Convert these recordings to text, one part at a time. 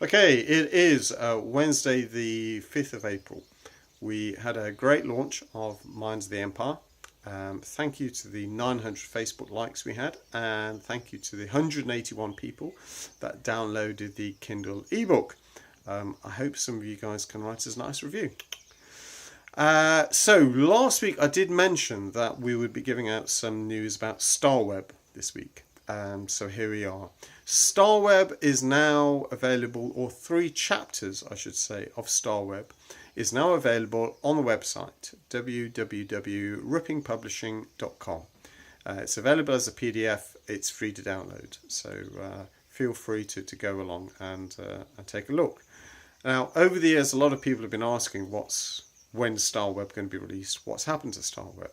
Okay, it is Wednesday, the 5th of April. We had a great launch of Minds of the Empire. Thank you to the 900 Facebook likes we had, and thank you to the 181 people that downloaded the Kindle ebook. I hope some of you guys can write us a nice review. So last week I did mention that we would be giving out some news about Starweb this week. So here we are. Starweb is now available, or 3 chapters, I should say, of Starweb is now available on the website www.rippingpublishing.com. It's available as a PDF. It's free to download, so feel free to go along and take a look. Now, over the years, a lot of people have been asking when's Starweb going to be released? What's happened to Starweb?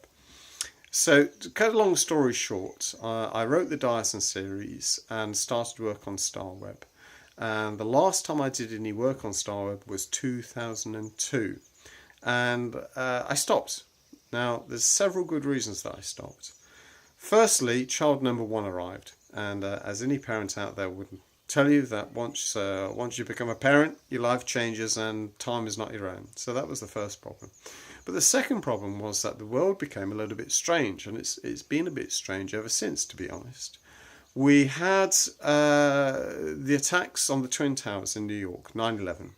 So, to cut a long story short, I wrote the Dyson series and started work on Starweb. And the last time I did any work on Starweb was 2002. And I stopped. Now, there's several good reasons that I stopped. Firstly, child number 1 arrived. And as any parent out there would tell you, that once you become a parent, your life changes and time is not your own. So that was the first problem. But the second problem was that the world became a little bit strange, and it's been a bit strange ever since, to be honest. We had the attacks on the Twin Towers in New York, 9/11,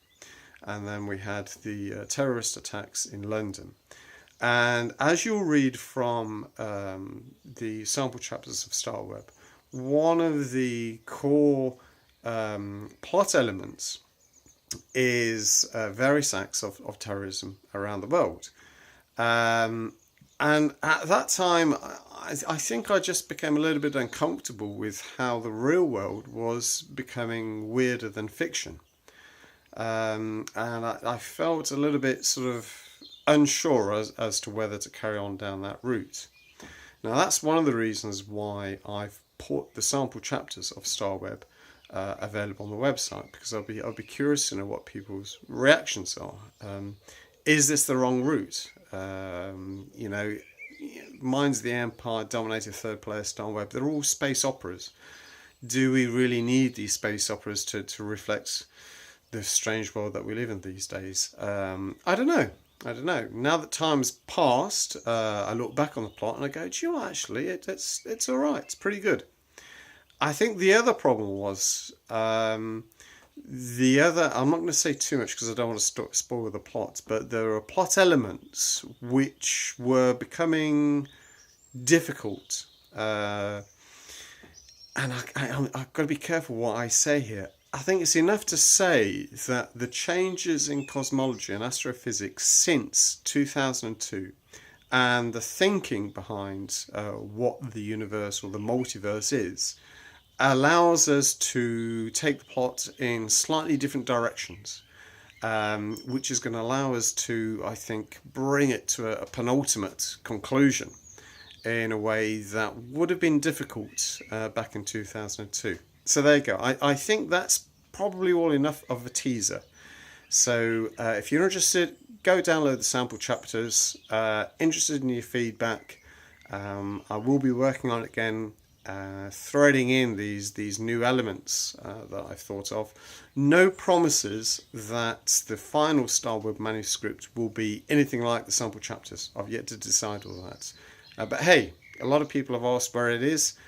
and then we had the terrorist attacks in London. And as you'll read from the sample chapters of Starweb, one of the core plot elements is various acts of terrorism around the world. And at that time, I think I just became a little bit uncomfortable with how the real world was becoming weirder than fiction. And I felt a little bit sort of unsure as to whether to carry on down that route. Now, that's one of the reasons why I've put the sample chapters of Starweb available on the website, because I'll be curious to know what people's reactions are. Is this the wrong route? Minds of the Empire, Dominated Third Player, Starweb, they're all space operas. Do we really need these space operas to reflect the strange world that we live in these days? I don't know. Now that time's passed, I look back on the plot and I go, do you know, actually, it's all right. It's pretty good. I think the other problem was I'm not going to say too much because I don't want to spoil the plot, but there are plot elements which were becoming difficult. And I've got to be careful what I say here. I think it's enough to say that the changes in cosmology and astrophysics since 2002 and the thinking behind what the universe or the multiverse is allows us to take the plot in slightly different directions, which is going to allow us to, I think, bring it to a penultimate conclusion in a way that would have been difficult back in 2002. So there you go. I think that's probably all enough of a teaser. So if you're interested, go download the sample chapters. Interested in your feedback, I will be working on it again. Threading in these new elements that I've thought of. No promises that the final Starweb manuscript will be anything like the sample chapters. I've yet to decide all that. But hey, a lot of people have asked where it is.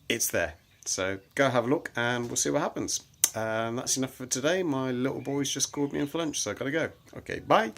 It's there. So go have a look and we'll see what happens. That's enough for today. My little boy's just called me in for lunch, so I've got to go. Okay, bye.